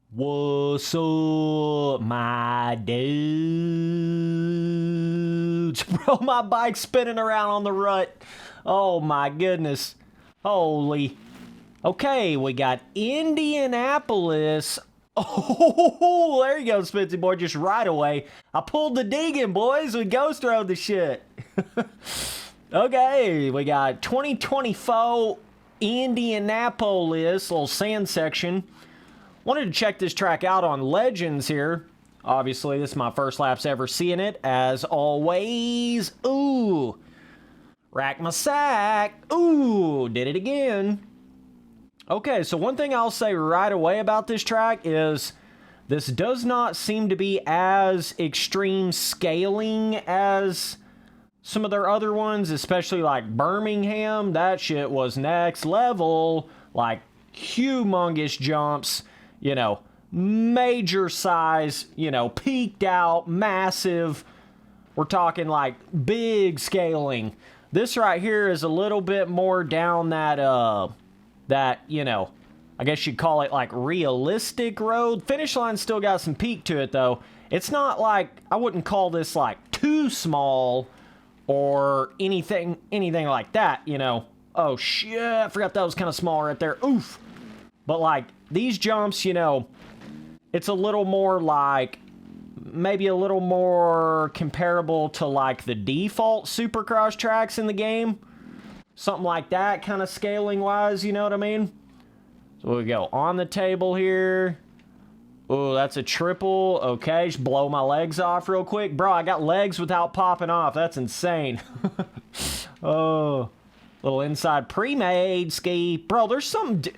What's up, my dudes? Bro, my bike's spinning around on the rut. Oh my goodness. Holy. Okay, we got Indianapolis. Oh, there you go, Spitzy boy, just right away. I pulled the Deegan, boys. We ghost rode the shit. Okay, we got 2024 Indianapolis, little sand section. Wanted to check this track out on Legends here. Obviously, this is my first laps ever seeing it, as always. Ooh. Rack my sack. Ooh, did it again. Okay, so one thing I'll say right away about this track is this does not seem to be as extreme scaling as some of their other ones, especially like Birmingham. That shit was next level. Like, humongous jumps. You know, major size, you know, peaked out, massive. We're talking like big scaling. This right here is a little bit more down that, you know, I guess you'd call it like realistic road. Finish line still got some peak to it though. It's not like, I wouldn't call this like too small or anything like that, you know. Oh shit, I forgot that was kind of small right there. Oof. But like, these jumps, you know, it's a little more like, maybe a little more comparable to like the default Supercross tracks in the game. Something like that, kind of scaling wise, you know what I mean? So we go on the table here. Oh, that's a triple. Okay, just blow my legs off real quick. Bro, I got legs without popping off. That's insane. Oh, little inside pre-made ski. Bro, there's something...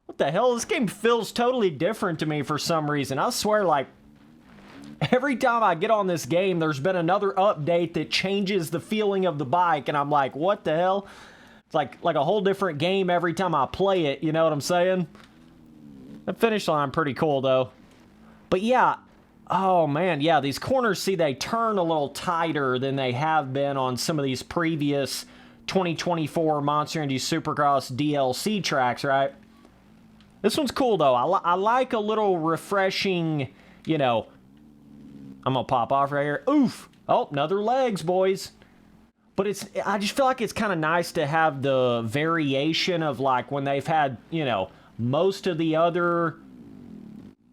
What the hell? This game feels totally different to me for some reason. I swear, like, every time I get on this game, there's been another update that changes the feeling of the bike, and I'm like, what the hell? It's like a whole different game every time I play it, you know what I'm saying? The finish line pretty cool, though. But yeah, oh man, yeah, these corners, see, they turn a little tighter than they have been on some of these previous 2024 Monster Energy Supercross DLC tracks, right? This one's cool, though. I like a little refreshing, you know... I'm gonna pop off right here. Oof! Oh, another legs, boys. But I just feel like it's kind of nice to have the variation of, like, when they've had, you know, most of the other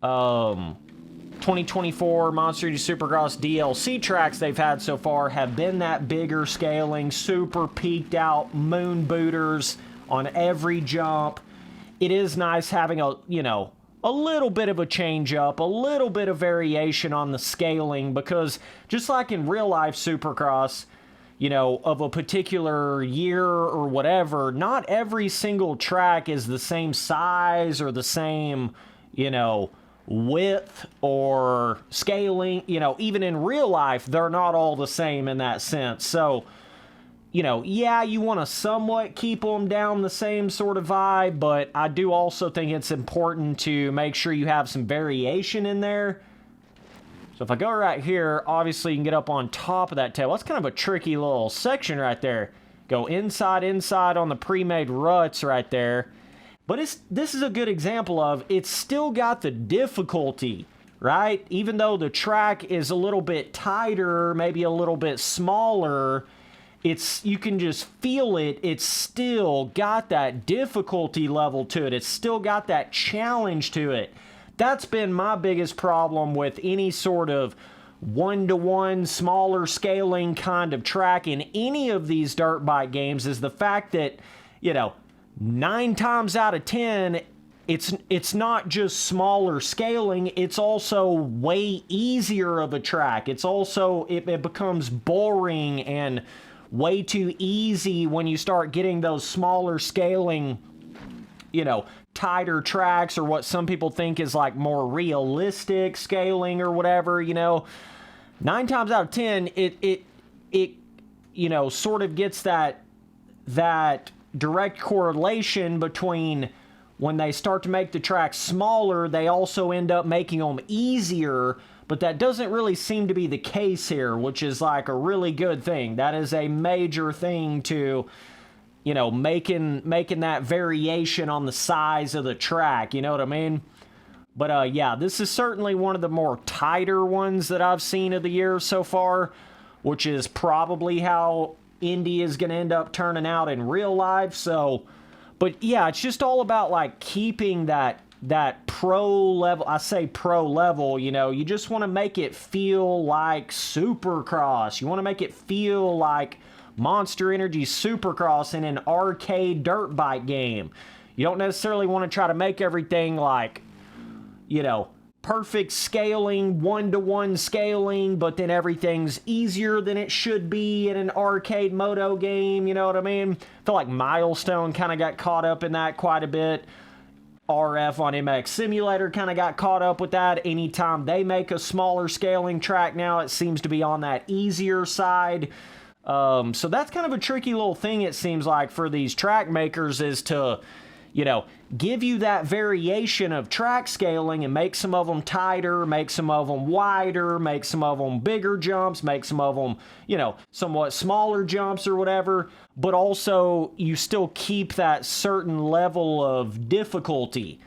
2024 Monster Energy Supercross DLC tracks they've had so far have been that bigger scaling, super peaked out moon booters on every jump. It is nice having a, you know, a little bit of a change up, a little bit of variation on the scaling, because just like in real life Supercross, you know, of a particular year or whatever, not every single track is the same size or the same, you know, width or scaling. You know, even in real life, they're not all the same in that sense. So, you know, yeah, you want to somewhat keep them down the same sort of vibe, but I do also think it's important to make sure you have some variation in there. So if I go right here, obviously you can get up on top of that tail. That's kind of a tricky little section right there. Go inside on the pre-made ruts right there. But this is a good example of, it's still got the difficulty, right? Even though the track is a little bit tighter, maybe a little bit smaller, you can just feel it. It's still got that difficulty level to it. It's still got that challenge to it. That's been my biggest problem with any sort of one-to-one smaller scaling kind of track in any of these dirt bike games, is the fact that, you know, 9 times out of 10, it's not just smaller scaling, it's also way easier of a track. It's also, it becomes boring and way too easy when you start getting those smaller scaling, you know, tighter tracks, or what some people think is like more realistic scaling or whatever, you know. 9 times out of 10, it you know, sort of gets that direct correlation between when they start to make the tracks smaller, they also end up making them easier. But that doesn't really seem to be the case here, which is like a really good thing. That is a major thing to, you know, making that variation on the size of the track, you know what I mean? But yeah, this is certainly one of the more tighter ones that I've seen of the year so far, which is probably how Indy is going to end up turning out in real life. So, but yeah, it's just all about like keeping that pro level. I say pro level, you know, you just want to make it feel like Supercross. You want to make it feel like Monster Energy Supercross in an arcade dirt bike game. You don't necessarily want to try to make everything like, you know, perfect scaling, one-to-one scaling, but then everything's easier than it should be in an arcade moto game, you know what I mean? I feel like Milestone kind of got caught up in that quite a bit. RF on MX Simulator kind of got caught up with that. Anytime they make a smaller scaling track now, it seems to be on that easier side. So that's kind of a tricky little thing, it seems like, for these track makers, is to, you know, give you that variation of track scaling and make some of them tighter, make some of them wider, make some of them bigger jumps, make some of them, you know, somewhat smaller jumps or whatever, but also you still keep that certain level of difficulty.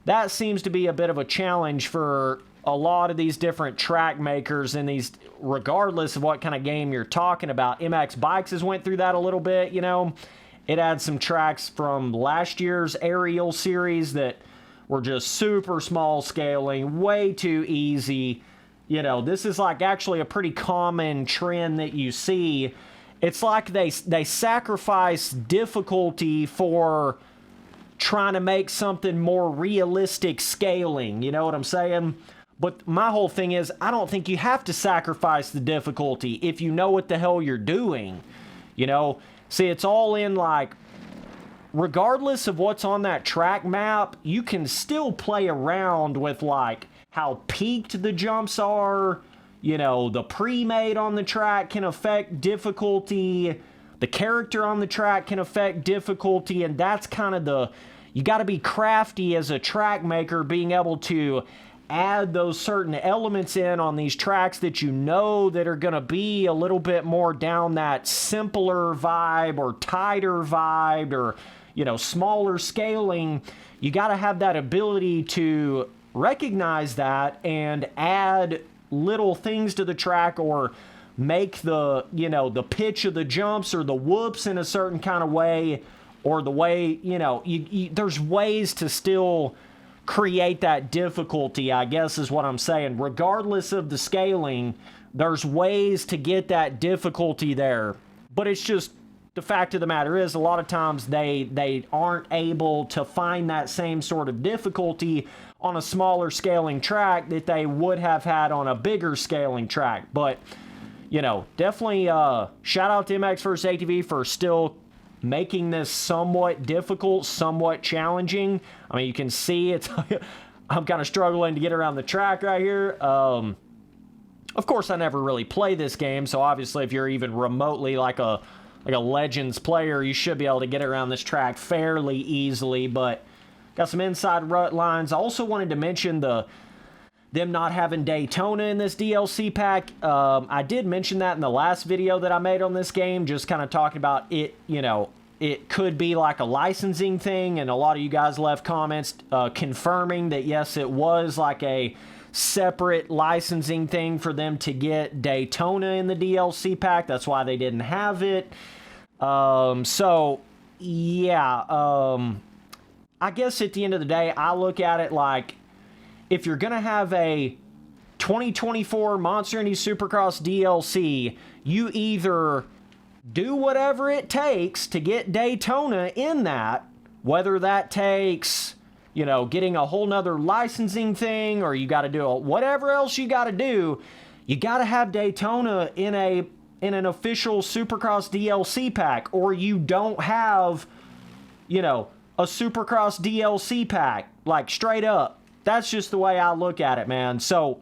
That seems to be a bit of a challenge for a lot of these different track makers in these, regardless of what kind of game you're talking about. MX Bikes has went through that a little bit, you know. It had some tracks from last year's Aerial series that were just super small scaling, way too easy. You know, this is like actually a pretty common trend that you see. It's like they sacrifice difficulty for trying to make something more realistic scaling. You know what I'm saying? But my whole thing is, I don't think you have to sacrifice the difficulty if you know what the hell you're doing. You know? See, it's all in, like, regardless of what's on that track map, you can still play around with, like, how peaked the jumps are. You know, the pre-made on the track can affect difficulty. The character on the track can affect difficulty. And that's kind of you got to be crafty as a track maker, being able to add those certain elements in on these tracks that you know that are going to be a little bit more down that simpler vibe or tighter vibe or, you know, smaller scaling. You got to have that ability to recognize that and add little things to the track, or make the, you know, the pitch of the jumps or the whoops in a certain kind of way, or the way, you know, there's ways to still create that difficulty, I guess is what I'm saying. Regardless of the scaling, there's ways to get that difficulty there. But it's just, the fact of the matter is, a lot of times they aren't able to find that same sort of difficulty on a smaller scaling track that they would have had on a bigger scaling track. But, you know, definitely shout out to MX vs. ATV for still making this somewhat difficult, somewhat challenging. I mean, you can see it's I'm kind of struggling to get around the track right here. Of course, I never really play this game, so obviously if you're even remotely like a Legends player, you should be able to get around this track fairly easily. But got some inside rut lines. I also wanted to mention them not having Daytona in this DLC pack. I did mention that in the last video that I made on this game, just kind of talking about it, you know, it could be like a licensing thing, and a lot of you guys left comments confirming that yes, it was like a separate licensing thing for them to get Daytona in the DLC pack. That's why they didn't have it. So, yeah, I guess at the end of the day, I look at it like, if you're going to have a 2024 Monster Energy Supercross DLC, you either do whatever it takes to get Daytona in that, whether that takes, you know, getting a whole nother licensing thing, or you got to do whatever else you got to do, you got to have Daytona in an official Supercross DLC pack, or you don't have, you know, a Supercross DLC pack, like straight up. That's just the way I look at it, man. So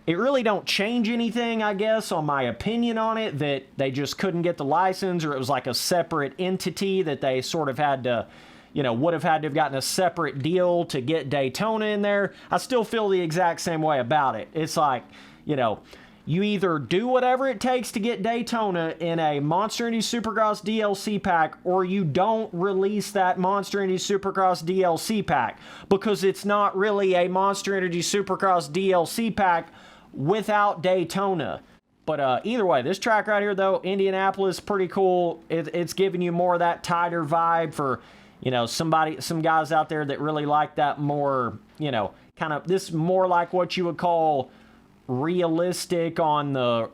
it really don't change anything, I guess, on my opinion on it, that they just couldn't get the license, or it was like a separate entity that they sort of had to, you know, would have had to have gotten a separate deal to get Daytona in there. I still feel the exact same way about it. It's like, you know, You either do whatever it takes to get Daytona in a Monster Energy Supercross DLC pack, or you don't release that Monster Energy Supercross DLC pack, because it's not really a Monster Energy Supercross DLC pack without Daytona. But either way, this track right here, though, Indianapolis, pretty cool. It's giving you more of that tighter vibe for, you know, some guys out there that really like that more, you know, kind of, this more like what you would call realistic on the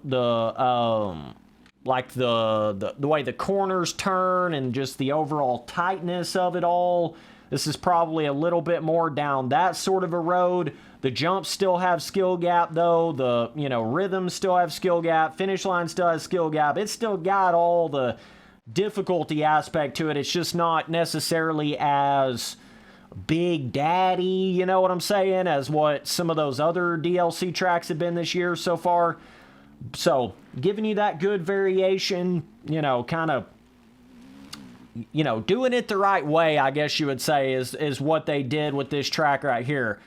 way the corners turn and just the overall tightness of it all. This is probably a little bit more down that sort of a road. The jumps still have skill gap, though. The, you know, rhythms still have skill gap. Finish line still has skill gap. It's still got all the difficulty aspect to it. It's just not necessarily as Big Daddy, you know what I'm saying, as what some of those other DLC tracks have been this year so far. So, giving you that good variation, you know, kind of, you know, doing it the right way, I guess you would say, is what they did with this track right here.